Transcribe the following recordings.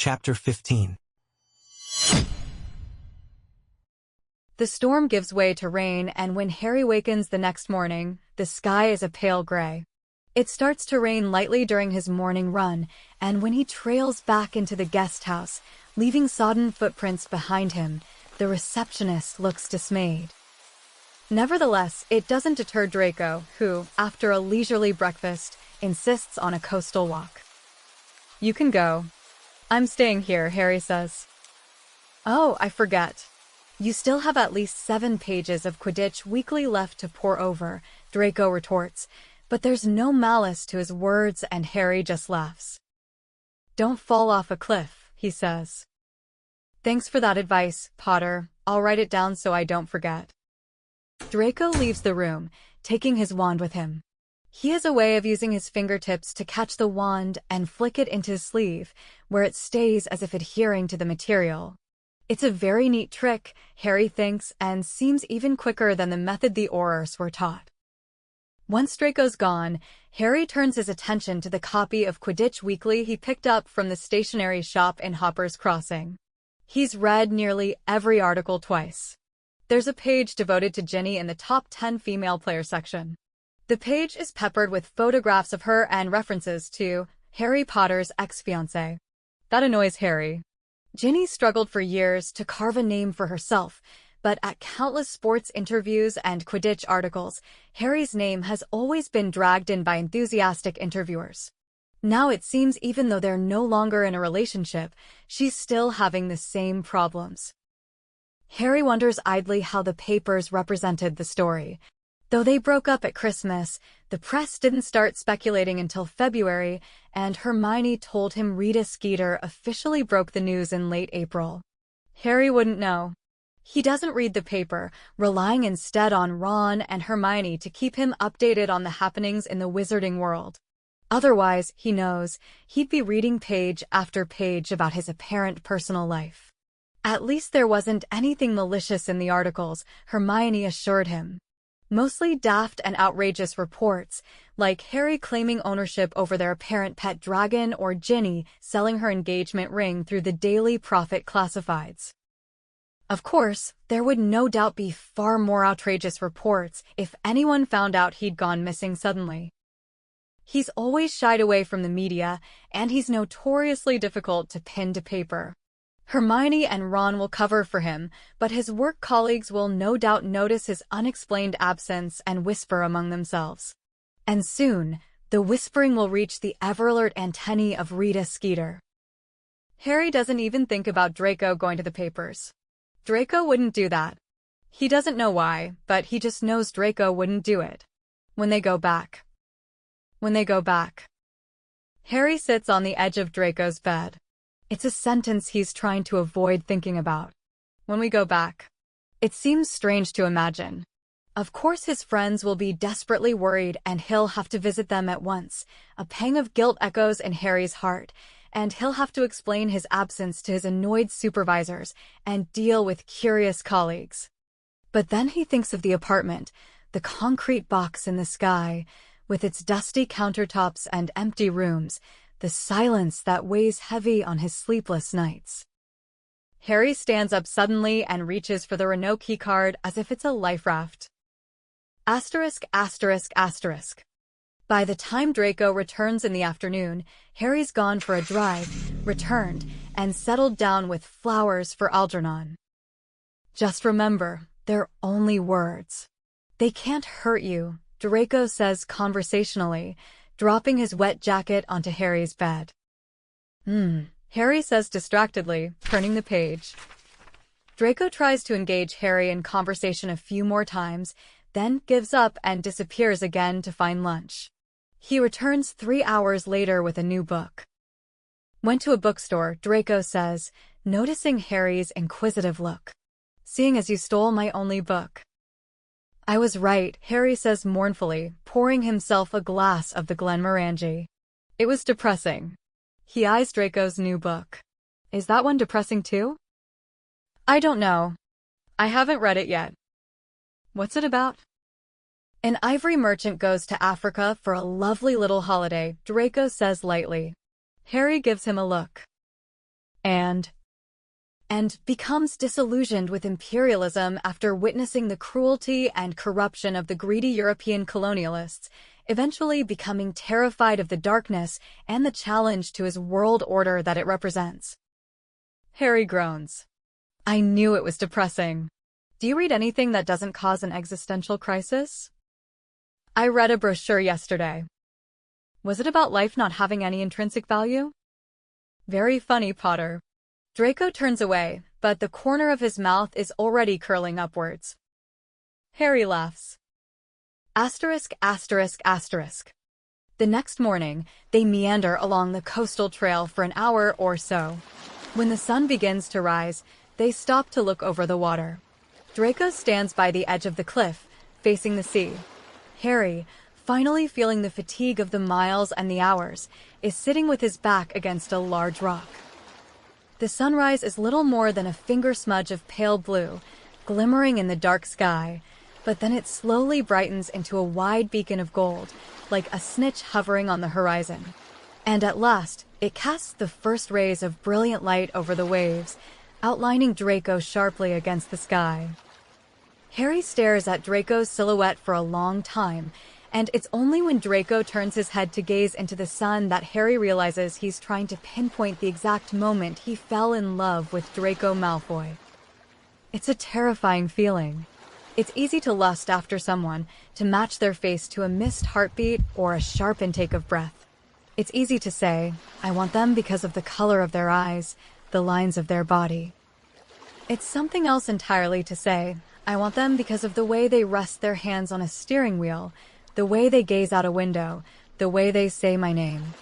Chapter 15. The storm gives way to rain, and when Harry wakens the next morning, the sky is a pale gray. It starts to rain lightly during his morning run, and when he trails back into the guest house, leaving sodden footprints behind him, the receptionist looks dismayed. Nevertheless, it doesn't deter Draco, who, after a leisurely breakfast, insists on a coastal walk. "You can go. I'm staying here," Harry says. "Oh, I forget. You still have at least 7 pages of Quidditch Weekly left to pore over," Draco retorts, but there's no malice to his words and Harry just laughs. "Don't fall off a cliff," he says. "Thanks for that advice, Potter. I'll write it down so I don't forget." Draco leaves the room, taking his wand with him. He has a way of using his fingertips to catch the wand and flick it into his sleeve, where it stays as if adhering to the material. It's a very neat trick, Harry thinks, and seems even quicker than the method the Aurors were taught. Once Draco's gone, Harry turns his attention to the copy of Quidditch Weekly he picked up from the stationery shop in Hopper's Crossing. He's read nearly every article twice. There's a page devoted to Ginny in the top 10 female player section. The page is peppered with photographs of her and references to Harry Potter's ex-fiancé. That annoys Harry. Ginny struggled for years to carve a name for herself, but at countless sports interviews and Quidditch articles, Harry's name has always been dragged in by enthusiastic interviewers. Now it seems even though they're no longer in a relationship, she's still having the same problems. Harry wonders idly how the papers represented the story. Though they broke up at Christmas, the press didn't start speculating until February, and Hermione told him Rita Skeeter officially broke the news in late April. Harry wouldn't know. He doesn't read the paper, relying instead on Ron and Hermione to keep him updated on the happenings in the wizarding world. Otherwise, he knows, he'd be reading page after page about his apparent personal life. At least there wasn't anything malicious in the articles, Hermione assured him. Mostly daft and outrageous reports, like Harry claiming ownership over their apparent pet dragon or Ginny selling her engagement ring through the Daily Prophet classifieds. Of course, there would no doubt be far more outrageous reports if anyone found out he'd gone missing suddenly. He's always shied away from the media, and he's notoriously difficult to pin to paper. Hermione and Ron will cover for him, but his work colleagues will no doubt notice his unexplained absence and whisper among themselves. And soon, the whispering will reach the ever-alert antennae of Rita Skeeter. Harry doesn't even think about Draco going to the papers. Draco wouldn't do that. He doesn't know why, but he just knows Draco wouldn't do it. When they go back. Harry sits on the edge of Draco's bed. It's a sentence he's trying to avoid thinking about. When we go back. It seems strange to imagine. Of course his friends will be desperately worried and he'll have to visit them at once. A pang of guilt echoes in Harry's heart, and he'll have to explain his absence to his annoyed supervisors and deal with curious colleagues. But then he thinks of the apartment, the concrete box in the sky, with its dusty countertops and empty rooms, the silence that weighs heavy on his sleepless nights. Harry stands up suddenly and reaches for the Renault keycard as if it's a life raft. Asterisk, asterisk, asterisk. By the time Draco returns in the afternoon, Harry's gone for a drive, returned, and settled down with flowers for Algernon. Just remember, they're only words. They can't hurt you, Draco says conversationally, dropping his wet jacket onto Harry's bed. Harry says distractedly, turning the page. Draco tries to engage Harry in conversation a few more times, then gives up and disappears again to find lunch. He returns 3 hours later with a new book. "Went to a bookstore," Draco says, noticing Harry's inquisitive look. "Seeing as you stole my only book." "I was right," Harry says mournfully, pouring himself a glass of the Glenmorangie. "It was depressing." He eyes Draco's new book. "Is that one depressing too?" "I don't know. I haven't read it yet." "What's it about?" "An ivory merchant goes to Africa for a lovely little holiday," Draco says lightly. Harry gives him a look. and becomes disillusioned with imperialism after witnessing the cruelty and corruption of the greedy European colonialists, eventually becoming terrified of the darkness and the challenge to his world order that it represents. Harry groans. I knew it was depressing. Do you read anything that doesn't cause an existential crisis? I read a brochure yesterday. Was it about life not having any intrinsic value? Very funny, Potter. Draco turns away, but the corner of his mouth is already curling upwards. Harry laughs. Asterisk, asterisk, asterisk. The next morning, they meander along the coastal trail for an hour or so. When the sun begins to rise, they stop to look over the water. Draco stands by the edge of the cliff, facing the sea. Harry, finally feeling the fatigue of the miles and the hours, is sitting with his back against a large rock. The sunrise is little more than a finger smudge of pale blue, glimmering in the dark sky, but then it slowly brightens into a wide beacon of gold, like a snitch hovering on the horizon. And at last, it casts the first rays of brilliant light over the waves, outlining Draco sharply against the sky. Harry stares at Draco's silhouette for a long time, and it's only when Draco turns his head to gaze into the sun that Harry realizes he's trying to pinpoint the exact moment he fell in love with Draco Malfoy. It's a terrifying feeling. It's easy to lust after someone, to match their face to a missed heartbeat or a sharp intake of breath. It's easy to say, I want them because of the color of their eyes, the lines of their body. It's something else entirely to say, I want them because of the way they rest their hands on a steering wheel, the way they gaze out a window, the way they say my name.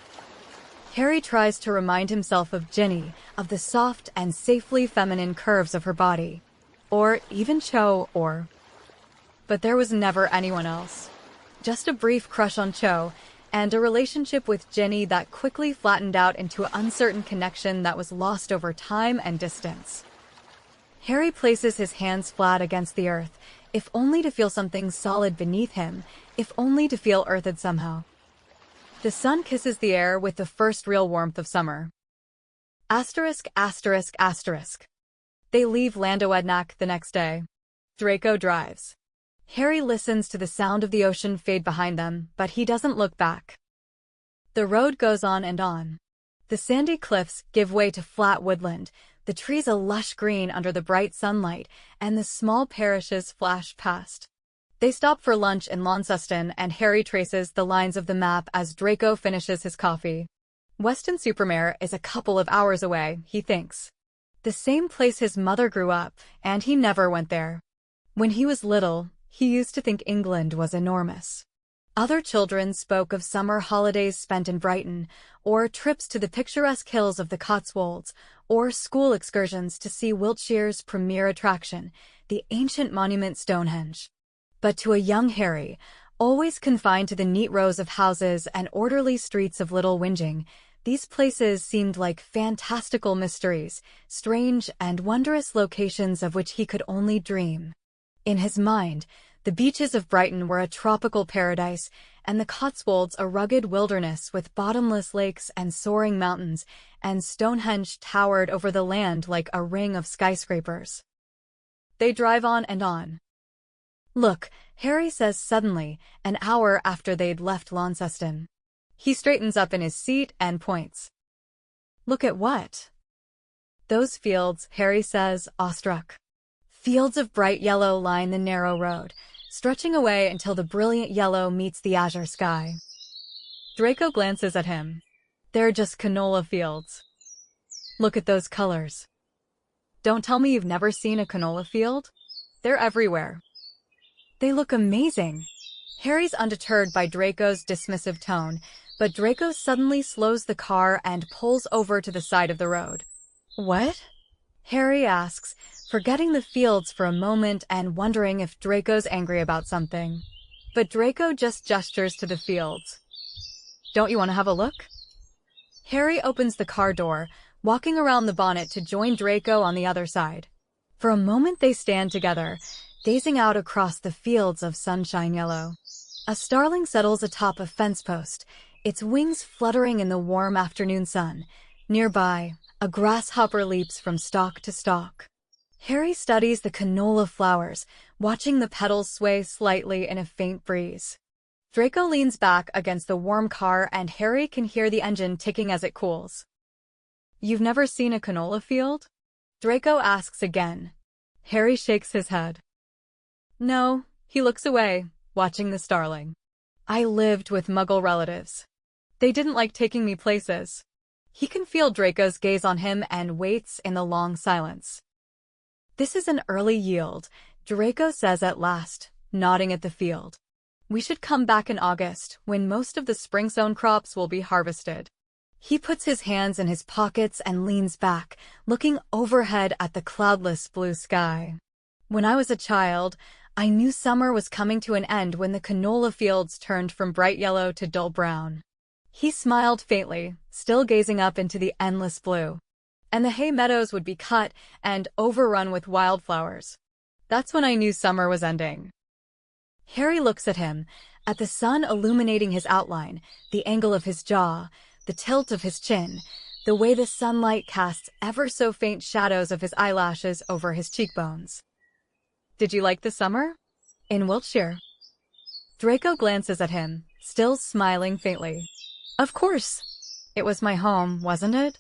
Harry tries to remind himself of Ginny, of the soft and safely feminine curves of her body. Or even Cho, But there was never anyone else. Just a brief crush on Cho, and a relationship with Ginny that quickly flattened out into an uncertain connection that was lost over time and distance. Harry places his hands flat against the earth, if only to feel something solid beneath him, if only to feel earthed somehow. The sun kisses the air with the first real warmth of summer. Asterisk, asterisk, asterisk. They leave Landoednac the next day. Draco drives. Harry listens to the sound of the ocean fade behind them, but he doesn't look back. The road goes on and on. The sandy cliffs give way to flat woodland, the trees a lush green under the bright sunlight, and the small parishes flash past. They stop for lunch in Launceston, and Harry traces the lines of the map as Draco finishes his coffee. Weston-super-Mare is a couple of hours away, he thinks. The same place his mother grew up, and he never went there. When he was little, he used to think England was enormous. Other children spoke of summer holidays spent in Brighton, or trips to the picturesque hills of the Cotswolds, or school excursions to see Wiltshire's premier attraction, the ancient monument Stonehenge. But to a young Harry, always confined to the neat rows of houses and orderly streets of Little Whinging, these places seemed like fantastical mysteries, strange and wondrous locations of which he could only dream. In his mind, the beaches of Brighton were a tropical paradise, and the Cotswolds a rugged wilderness with bottomless lakes and soaring mountains, and Stonehenge towered over the land like a ring of skyscrapers. They drive on and on. Look, Harry says suddenly, an hour after they'd left Launceston. He straightens up in his seat and points. Look at what? Those fields, Harry says, awestruck. Fields of bright yellow line the narrow road, stretching away until the brilliant yellow meets the azure sky. Draco glances at him. They're just canola fields. Look at those colors. Don't tell me you've never seen a canola field? They're everywhere. They look amazing. Harry's undeterred by Draco's dismissive tone, but Draco suddenly slows the car and pulls over to the side of the road. What? Harry asks, forgetting the fields for a moment and wondering if Draco's angry about something. But Draco just gestures to the fields. Don't you want to have a look? Harry opens the car door, walking around the bonnet to join Draco on the other side. For a moment they stand together, gazing out across the fields of sunshine yellow. A starling settles atop a fence post, its wings fluttering in the warm afternoon sun. Nearby, A grasshopper leaps from stalk to stalk. Harry studies the canola flowers, watching the petals sway slightly in a faint breeze. Draco leans back against the warm car and Harry can hear the engine ticking as it cools. "You've never seen a canola field?" Draco asks again. Harry shakes his head. "No," he looks away, watching the starling. "I lived with Muggle relatives. They didn't like taking me places." He can feel Draco's gaze on him and waits in the long silence. "This is an early yield," Draco says at last, nodding at the field. "We should come back in August, when most of the spring-sown crops will be harvested." He puts his hands in his pockets and leans back, looking overhead at the cloudless blue sky. "When I was a child, I knew summer was coming to an end when the canola fields turned from bright yellow to dull brown." He smiled faintly, still gazing up into the endless blue. "And the hay meadows would be cut and overrun with wildflowers. That's when I knew summer was ending." Harry looks at him, at the sun illuminating his outline, the angle of his jaw, the tilt of his chin, the way the sunlight casts ever so faint shadows of his eyelashes over his cheekbones. "Did you like the summer? In Wiltshire?" Draco glances at him, still smiling faintly. "Of course. It was my home, wasn't it?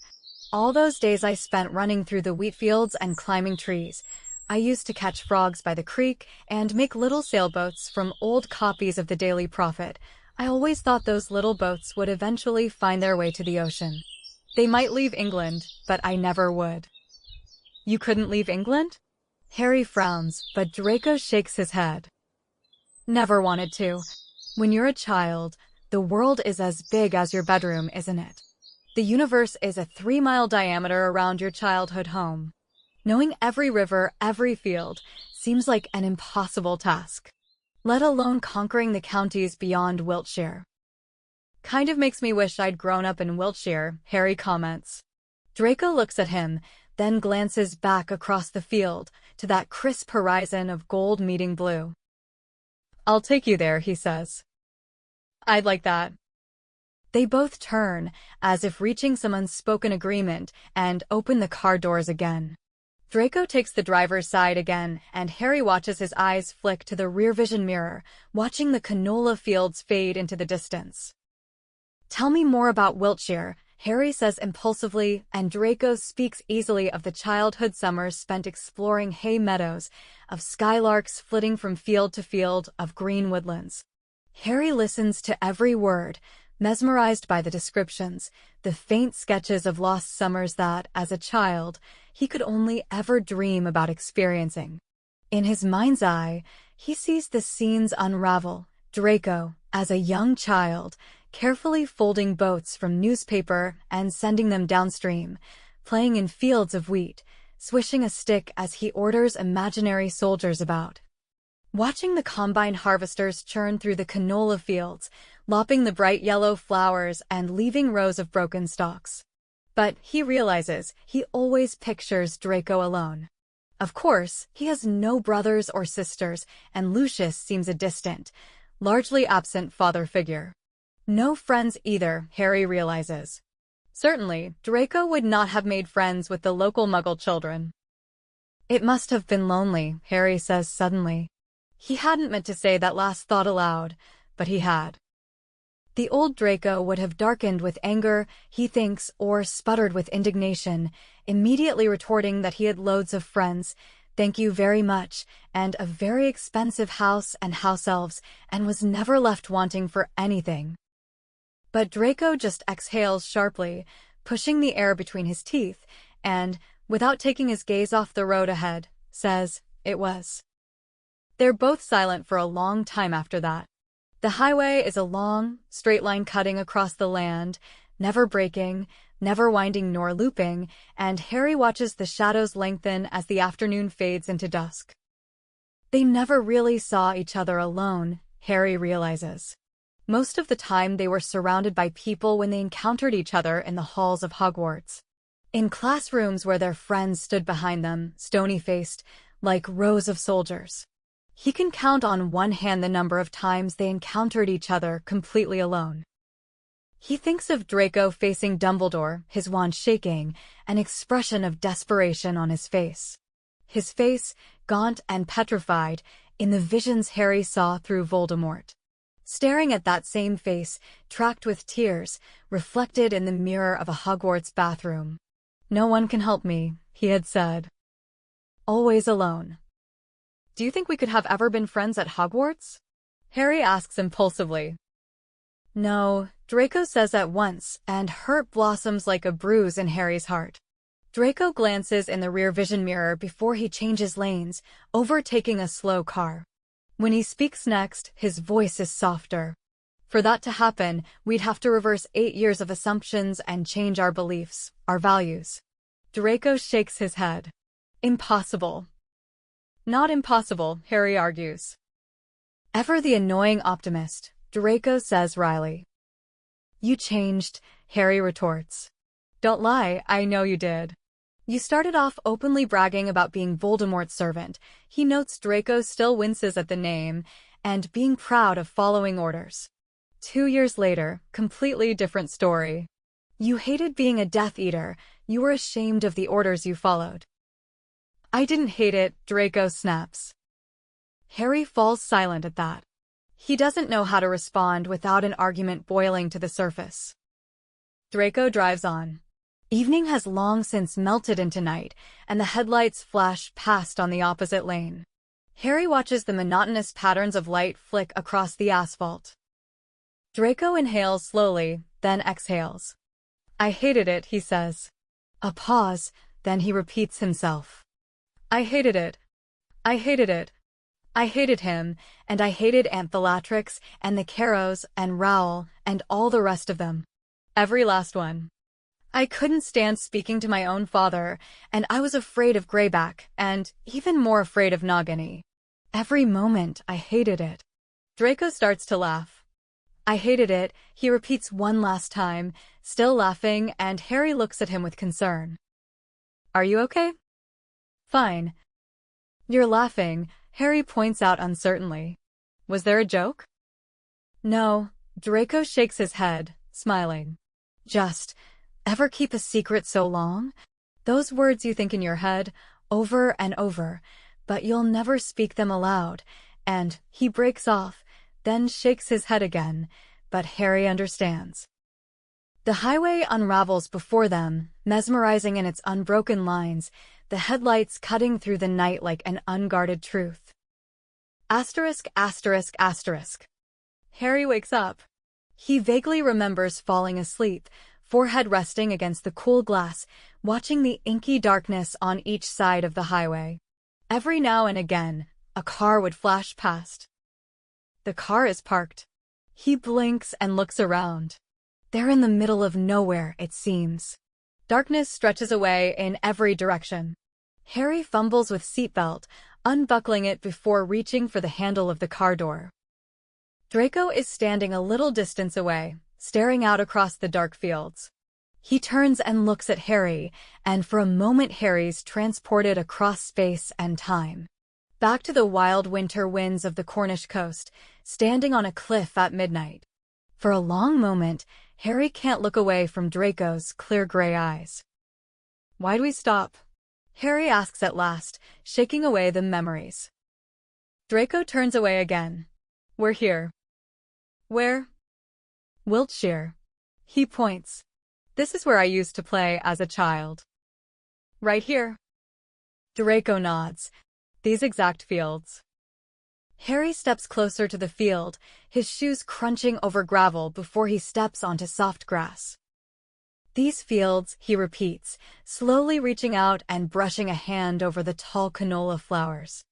All those days I spent running through the wheat fields and climbing trees. I used to catch frogs by the creek and make little sailboats from old copies of the Daily Prophet. I always thought those little boats would eventually find their way to the ocean. They might leave England, but I never would." "You couldn't leave England?" Harry frowns, but Draco shakes his head. "Never wanted to. When you're a child, the world is as big as your bedroom, isn't it? The universe is a 3-mile diameter around your childhood home. Knowing every river, every field, seems like an impossible task. Let alone conquering the counties beyond Wiltshire." "Kind of makes me wish I'd grown up in Wiltshire," Harry comments. Draco looks at him, then glances back across the field to that crisp horizon of gold meeting blue. "I'll take you there," he says. "I'd like that." They both turn, as if reaching some unspoken agreement, and open the car doors again. Draco takes the driver's side again, and Harry watches his eyes flick to the rear vision mirror, watching the canola fields fade into the distance. "Tell me more about Wiltshire," Harry says impulsively, and Draco speaks easily of the childhood summers spent exploring hay meadows, of skylarks flitting from field to field, of green woodlands. Harry listens to every word, mesmerized by the descriptions, the faint sketches of lost summers that, as a child, he could only ever dream about experiencing. In his mind's eye, he sees the scenes unravel, Draco, as a young child, carefully folding boats from newspaper and sending them downstream, playing in fields of wheat, swishing a stick as he orders imaginary soldiers about. Watching the combine harvesters churn through the canola fields, lopping the bright yellow flowers and leaving rows of broken stalks. But he realizes he always pictures Draco alone. Of course, he has no brothers or sisters, and Lucius seems a distant, largely absent father figure. No friends either, Harry realizes. Certainly, Draco would not have made friends with the local Muggle children. "It must have been lonely," Harry says suddenly. He hadn't meant to say that last thought aloud, but he had. The old Draco would have darkened with anger, he thinks, or sputtered with indignation, immediately retorting that he had loads of friends, thank you very much, and a very expensive house and house elves, and was never left wanting for anything. But Draco just exhales sharply, pushing the air between his teeth, and, without taking his gaze off the road ahead, says, "It was." They're both silent for a long time after that. The highway is a long, straight line cutting across the land, never breaking, never winding nor looping, and Harry watches the shadows lengthen as the afternoon fades into dusk. They never really saw each other alone, Harry realizes. Most of the time they were surrounded by people when they encountered each other in the halls of Hogwarts. In classrooms where their friends stood behind them, stony-faced, like rows of soldiers. He can count on one hand the number of times they encountered each other completely alone. He thinks of Draco facing Dumbledore, his wand shaking, an expression of desperation on his face. His face, gaunt and petrified, in the visions Harry saw through Voldemort. Staring at that same face, tracked with tears, reflected in the mirror of a Hogwarts bathroom. "No one can help me," he had said. "Always alone." "Do you think we could have ever been friends at Hogwarts?" Harry asks impulsively. "No," Draco says at once, and hurt blossoms like a bruise in Harry's heart. Draco glances in the rear vision mirror before he changes lanes, overtaking a slow car. When he speaks next, his voice is softer. "For that to happen, we'd have to reverse 8 years of assumptions and change our beliefs, our values." Draco shakes his head. "Impossible." "Not impossible," Harry argues. Ever the annoying optimist, Draco says wryly. "You changed," Harry retorts. "Don't lie, I know you did. You started off openly bragging about being Voldemort's servant," he notes. Draco still winces at the name, "and being proud of following orders. 2 years later, completely different story. You hated being a Death Eater, you were ashamed of the orders you followed." "I didn't hate it," Draco snaps. Harry falls silent at that. He doesn't know how to respond without an argument boiling to the surface. Draco drives on. Evening has long since melted into night, and the headlights flash past on the opposite lane. Harry watches the monotonous patterns of light flick across the asphalt. Draco inhales slowly, then exhales. "I hated it," he says. A pause, then he repeats himself. "I hated it. I hated it. I hated him, and I hated Aunt Bellatrix, and the Carrows, and Raoul, and all the rest of them. Every last one. I couldn't stand speaking to my own father, and I was afraid of Greyback, and even more afraid of Nagini. Every moment I hated it." Draco starts to laugh. "I hated it," he repeats one last time, still laughing, and Harry looks at him with concern. "Are you okay?" "Fine." "You're laughing," Harry points out uncertainly. "Was there a joke?" "No," Draco shakes his head, smiling. "Just, ever keep a secret so long? Those words you think in your head, over and over, but you'll never speak them aloud," and he breaks off, then shakes his head again, but Harry understands. The highway unravels before them, mesmerizing in its unbroken lines, the headlights cutting through the night like an unguarded truth. Asterisk, asterisk, asterisk. Harry wakes up. He vaguely remembers falling asleep, forehead resting against the cool glass, watching the inky darkness on each side of the highway. Every now and again, a car would flash past. The car is parked. He blinks and looks around. They're in the middle of nowhere, it seems. Darkness stretches away in every direction. Harry fumbles with seatbelt, unbuckling it before reaching for the handle of the car door. Draco is standing a little distance away, staring out across the dark fields. He turns and looks at Harry, and for a moment Harry's transported across space and time. Back to the wild winter winds of the Cornish coast, standing on a cliff at midnight. For a long moment, Harry can't look away from Draco's clear gray eyes. "Why'd we stop?" Harry asks at last, shaking away the memories. Draco turns away again. "We're here." "Where?" "Wiltshire." He points. "This is where I used to play as a child." "Right here." Draco nods. "These exact fields." Harry steps closer to the field, his shoes crunching over gravel before he steps onto soft grass. "These fields," he repeats, slowly reaching out and brushing a hand over the tall canola flowers.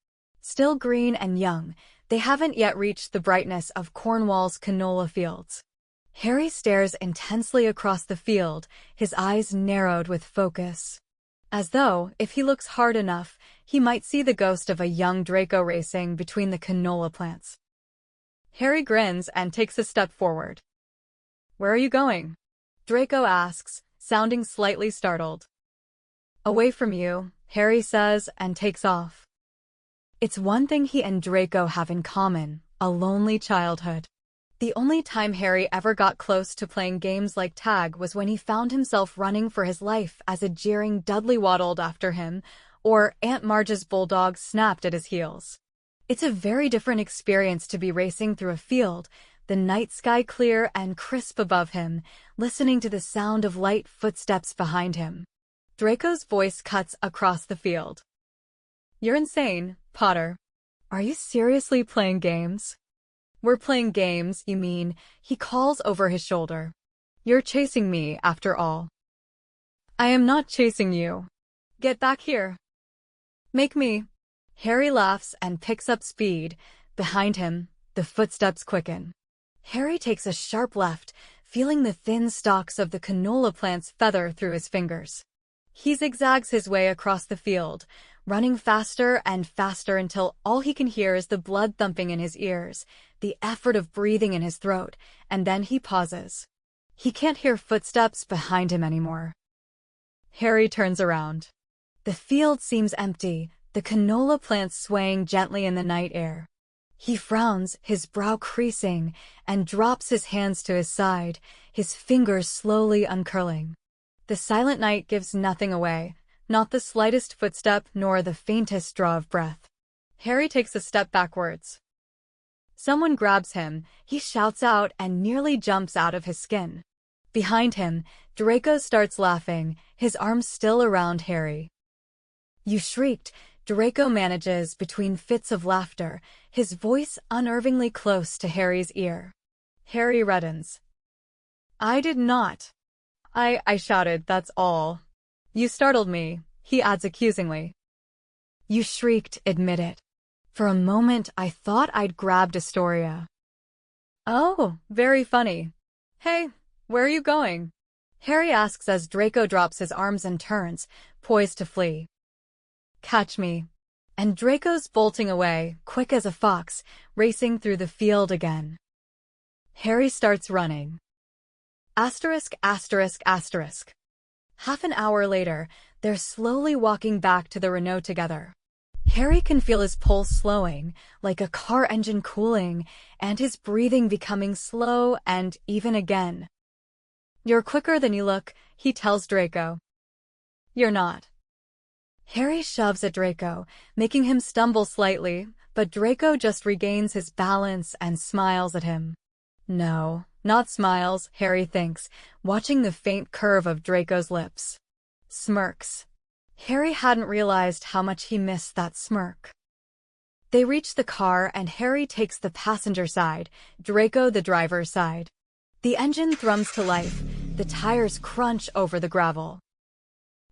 Still green and young, they haven't yet reached the brightness of Cornwall's canola fields. Harry stares intensely across the field, his eyes narrowed with focus. As though, if he looks hard enough, he might see the ghost of a young Draco racing between the canola plants. Harry grins and takes a step forward. "Where are you going?" Draco asks, sounding slightly startled. "Away from you," Harry says and takes off. It's one thing he and Draco have in common, a lonely childhood. The only time Harry ever got close to playing games like tag was when he found himself running for his life as a jeering Dudley waddled after him, or Aunt Marge's bulldog snapped at his heels. It's a very different experience to be racing through a field, the night sky clear and crisp above him, listening to the sound of light footsteps behind him. Draco's voice cuts across the field. "You're insane, Potter. Are you seriously playing games?" "We're playing games, you mean," he calls over his shoulder. "You're chasing me, after all." "I am not chasing you. Get back here." "Make me." Harry laughs and picks up speed. Behind him, the footsteps quicken. Harry takes a sharp left, feeling the thin stalks of the canola plants feather through his fingers. He zigzags his way across the field, running faster and faster until all he can hear is the blood thumping in his ears, the effort of breathing in his throat, and then he pauses. He can't hear footsteps behind him anymore. Harry turns around. The field seems empty, the canola plants swaying gently in the night air. He frowns, his brow creasing, and drops his hands to his side, his fingers slowly uncurling. The silent night gives nothing away, not the slightest footstep nor the faintest draw of breath. Harry takes a step backwards. Someone grabs him, he shouts out and nearly jumps out of his skin. Behind him, Draco starts laughing, his arms still around Harry. "You shrieked," Draco manages between fits of laughter, his voice unnervingly close to Harry's ear. Harry reddens. "I did not. I shouted, that's all." "You startled me," he adds accusingly. "You shrieked, admit it. For a moment I thought I'd grabbed Astoria." "Oh, very funny. Hey, where are you going?" Harry asks as Draco drops his arms and turns, poised to flee. "Catch me." And Draco's bolting away, quick as a fox, racing through the field again. Harry starts running. Asterisk, asterisk, asterisk. Half an hour later, they're slowly walking back to the Renault together. Harry can feel his pulse slowing, like a car engine cooling, and his breathing becoming slow and even again. "You're quicker than you look," he tells Draco. "You're not." Harry shoves at Draco, making him stumble slightly, but Draco just regains his balance and smiles at him. No, not smiles, Harry thinks, watching the faint curve of Draco's lips. Smirks. Harry hadn't realized how much he missed that smirk. They reach the car and Harry takes the passenger side, Draco the driver's side. The engine thrums to life, the tires crunch over the gravel.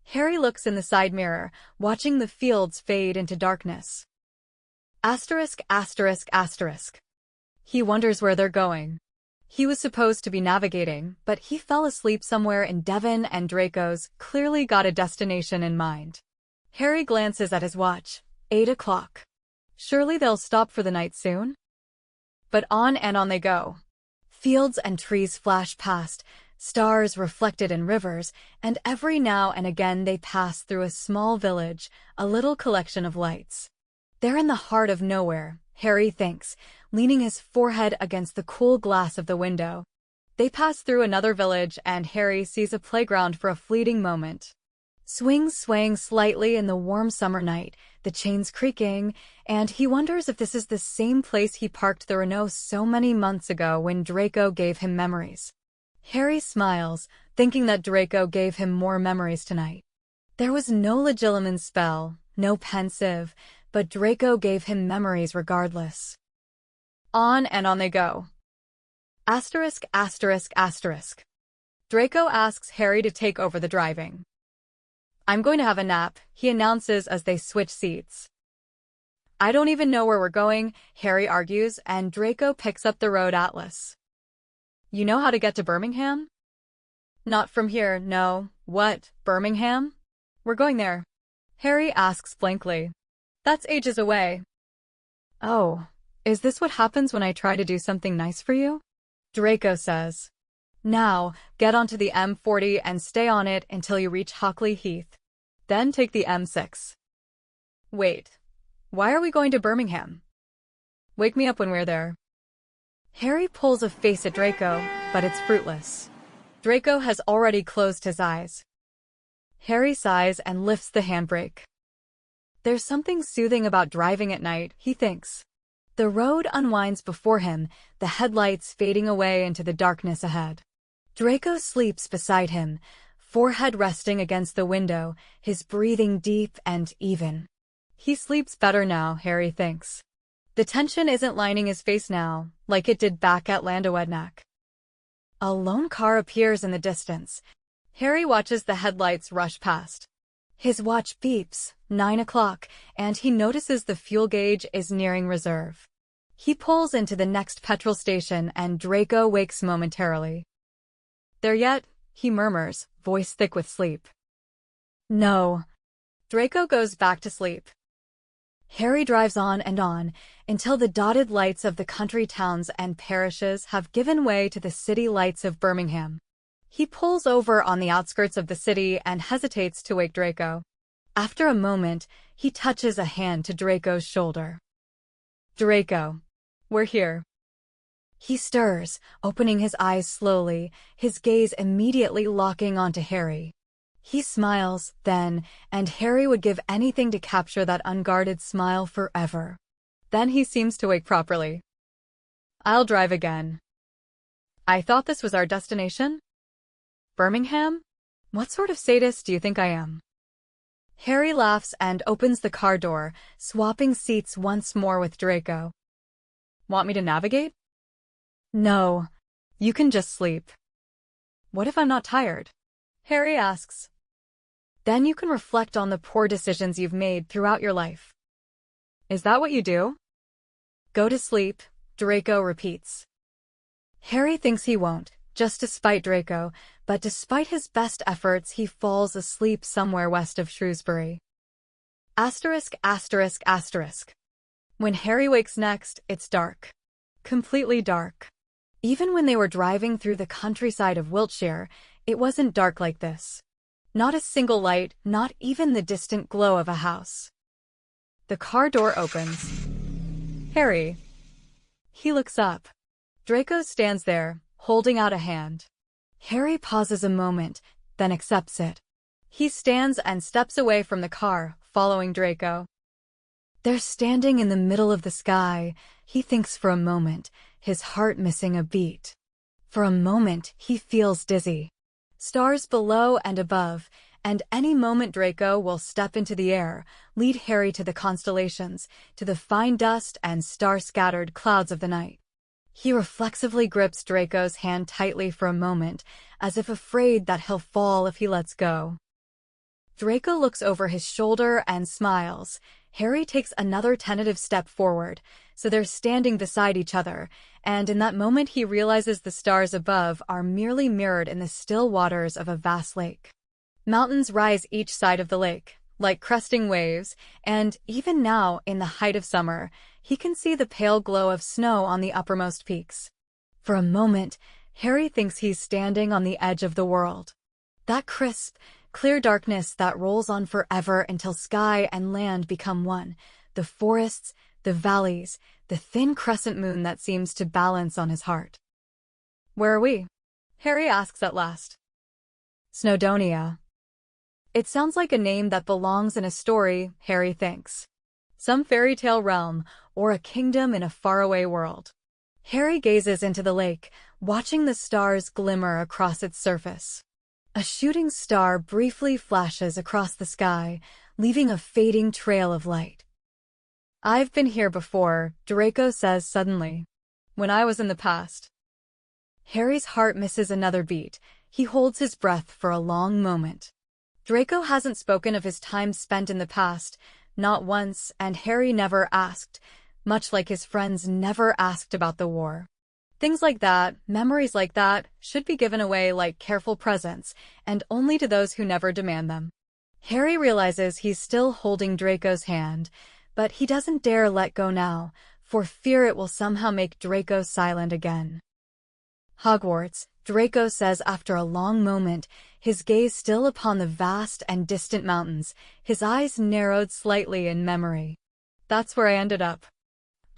Harry looks in the side mirror, watching the fields fade into darkness. Asterisk, asterisk, asterisk. He wonders where they're going. He was supposed to be navigating, but he fell asleep somewhere in Devon and Draco's clearly got a destination in mind. Harry glances at his watch. 8 o'clock. Surely they'll stop for the night soon? But on and on they go. Fields and trees flash past, stars reflected in rivers, and every now and again they pass through a small village, a little collection of lights. They're in the heart of nowhere, Harry thinks, leaning his forehead against the cool glass of the window. They pass through another village and Harry sees a playground for a fleeting moment. Swings swaying slightly in the warm summer night, the chains creaking, and he wonders if this is the same place he parked the Renault so many months ago when Draco gave him memories. Harry smiles, thinking that Draco gave him more memories tonight. There was no Legilimens spell, no pensive, but Draco gave him memories regardless. On and on they go. Asterisk, asterisk, asterisk. Draco asks Harry to take over the driving. "I'm going to have a nap," he announces as they switch seats. "I don't even know where we're going," Harry argues, and Draco picks up the road atlas. "You know how to get to Birmingham?" "Not from here, no." "What, Birmingham?" "We're going there." Harry asks blankly. "That's ages away." "Oh, is this what happens when I try to do something nice for you?" Draco says. "Now, get onto the M40 and stay on it until you reach Hockley Heath. Then take the M6. "Wait, why are we going to Birmingham?" "Wake me up when we're there." Harry pulls a face at Draco, but it's fruitless. Draco has already closed his eyes. Harry sighs and lifts the handbrake. There's something soothing about driving at night, he thinks. The road unwinds before him, the headlights fading away into the darkness ahead. Draco sleeps beside him, forehead resting against the window, his breathing deep and even. He sleeps better now, Harry thinks. The tension isn't lining his face now, like it did back at Llandoednac. A lone car appears in the distance. Harry watches the headlights rush past. His watch beeps, 9 o'clock, and he notices the fuel gauge is nearing reserve. He pulls into the next petrol station and Draco wakes momentarily. There yet? He murmurs, voice thick with sleep. No. Draco goes back to sleep. Harry drives on, until the dotted lights of the country towns and parishes have given way to the city lights of Birmingham. He pulls over on the outskirts of the city and hesitates to wake Draco. After a moment, he touches a hand to Draco's shoulder. Draco, we're here. He stirs, opening his eyes slowly, his gaze immediately locking onto Harry. He smiles, then, and Harry would give anything to capture that unguarded smile forever. Then he seems to wake properly. I'll drive again. I thought this was our destination? Birmingham? What sort of sadist do you think I am? Harry laughs and opens the car door, swapping seats once more with Draco. Want me to navigate? No. You can just sleep. What if I'm not tired? Harry asks. Then you can reflect on the poor decisions you've made throughout your life. Is that what you do? Go to sleep, Draco repeats. Harry thinks he won't, just to spite Draco, but despite his best efforts he falls asleep somewhere west of Shrewsbury. Asterisk, asterisk, asterisk. When Harry wakes next, it's dark. Completely dark. Even when they were driving through the countryside of Wiltshire, it wasn't dark like this. Not a single light, not even the distant glow of a house. The car door opens. Harry. He looks up. Draco stands there, holding out a hand. Harry pauses a moment, then accepts it. He stands and steps away from the car, following Draco. They're standing in the middle of the sky. He thinks for a moment, his heart missing a beat. For a moment, he feels dizzy. Stars below and above, and any moment Draco will step into the air, lead Harry to the constellations, to the fine dust and star-scattered clouds of the night. He reflexively grips Draco's hand tightly for a moment, as if afraid that he'll fall if he lets go. Draco looks over his shoulder and smiles. Harry takes another tentative step forward, so they're standing beside each other, and in that moment he realizes the stars above are merely mirrored in the still waters of a vast lake. Mountains rise each side of the lake, like cresting waves, and even now, in the height of summer, he can see the pale glow of snow on the uppermost peaks. For a moment, Harry thinks he's standing on the edge of the world. That crisp, clear darkness that rolls on forever until sky and land become one, the forests, the valleys, the thin crescent moon that seems to balance on his heart. Where are we? Harry asks at last. Snowdonia. It sounds like a name that belongs in a story, Harry thinks. Some fairy tale realm, or a kingdom in a faraway world. Harry gazes into the lake, watching the stars glimmer across its surface. A shooting star briefly flashes across the sky, leaving a fading trail of light. I've been here before, Draco says suddenly. When I was in the past. Harry's heart misses another beat. He holds his breath for a long moment. Draco hasn't spoken of his time spent in the past, not once, and Harry never asked, much like his friends never asked about the war. Things like that, memories like that, should be given away like careful presents, and only to those who never demand them. Harry realizes he's still holding Draco's hand, but he doesn't dare let go now, for fear it will somehow make Draco silent again. Hogwarts, Draco says after a long moment, his gaze still upon the vast and distant mountains, his eyes narrowed slightly in memory. That's where I ended up.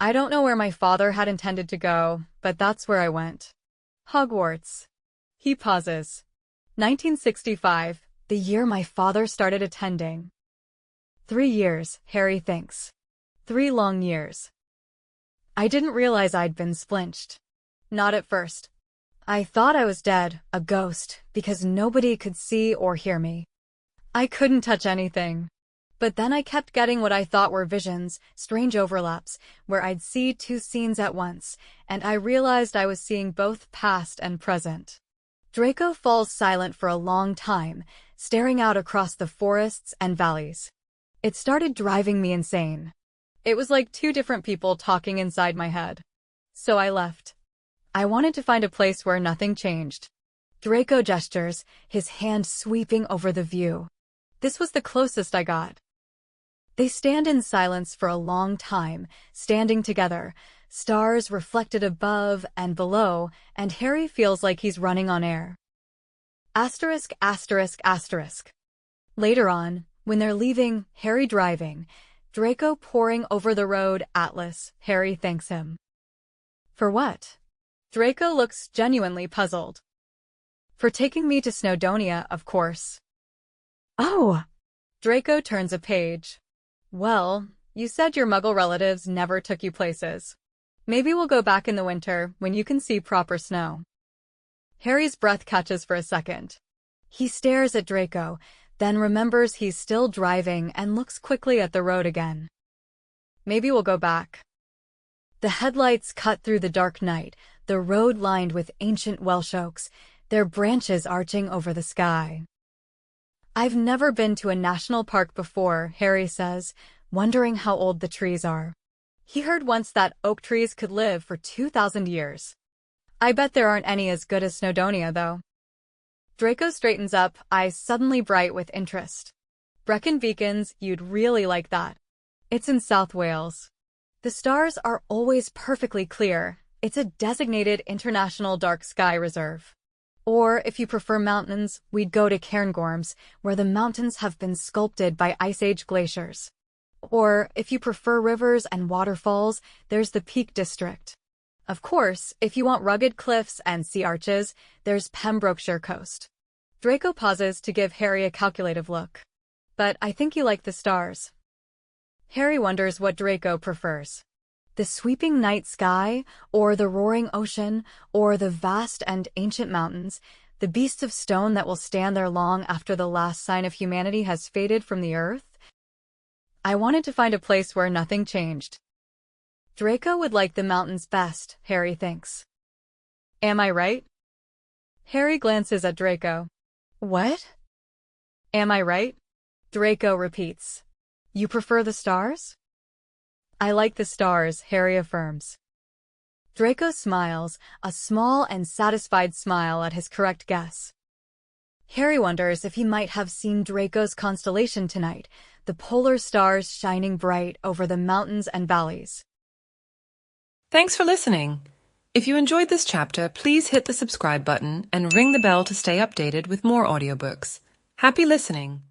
I don't know where my father had intended to go, but that's where I went. Hogwarts. He pauses. 1965, the year my father started attending. 3 years, Harry thinks. 3 long years. I didn't realize I'd been splinched. Not at first. I thought I was dead, a ghost, because nobody could see or hear me. I couldn't touch anything. But then I kept getting what I thought were visions, strange overlaps, where I'd see 2 scenes at once, and I realized I was seeing both past and present. Draco falls silent for a long time, staring out across the forests and valleys. It started driving me insane. It was like 2 different people talking inside my head. So I left. I wanted to find a place where nothing changed. Draco gestures, his hand sweeping over the view. This was the closest I got. They stand in silence for a long time, standing together, stars reflected above and below, and Harry feels like he's running on air. Asterisk, asterisk, asterisk. Later on, when they're leaving, Harry driving, Draco pouring over the road, Atlas, Harry thanks him. For what? Draco looks genuinely puzzled. For taking me to Snowdonia, of course. Oh! Draco turns a page. Well, you said your Muggle relatives never took you places. Maybe we'll go back in the winter, when you can see proper snow. Harry's breath catches for a second. He stares at Draco, then remembers he's still driving and looks quickly at the road again. Maybe we'll go back. The headlights cut through the dark night, the road lined with ancient Welsh oaks, their branches arching over the sky. I've never been to a national park before, Harry says, wondering how old the trees are. He heard once that oak trees could live for 2,000 years. I bet there aren't any as good as Snowdonia, though. Draco straightens up, eyes suddenly bright with interest. Brecon Beacons, you'd really like that. It's in South Wales. The stars are always perfectly clear. It's a designated international dark sky reserve. Or, if you prefer mountains, we'd go to Cairngorms, where the mountains have been sculpted by Ice Age glaciers. Or, if you prefer rivers and waterfalls, there's the Peak District. Of course, if you want rugged cliffs and sea arches, there's Pembrokeshire Coast. Draco pauses to give Harry a calculative look. But I think you like the stars. Harry wonders what Draco prefers. The sweeping night sky, or the roaring ocean, or the vast and ancient mountains, the beasts of stone that will stand there long after the last sign of humanity has faded from the earth? I wanted to find a place where nothing changed. Draco would like the mountains best, Harry thinks. Am I right? Harry glances at Draco. What? Am I right? Draco repeats. You prefer the stars? I like the stars, Harry affirms. Draco smiles, a small and satisfied smile at his correct guess. Harry wonders if he might have seen Draco's constellation tonight, the polar stars shining bright over the mountains and valleys. Thanks for listening. If you enjoyed this chapter, please hit the subscribe button and ring the bell to stay updated with more audiobooks. Happy listening!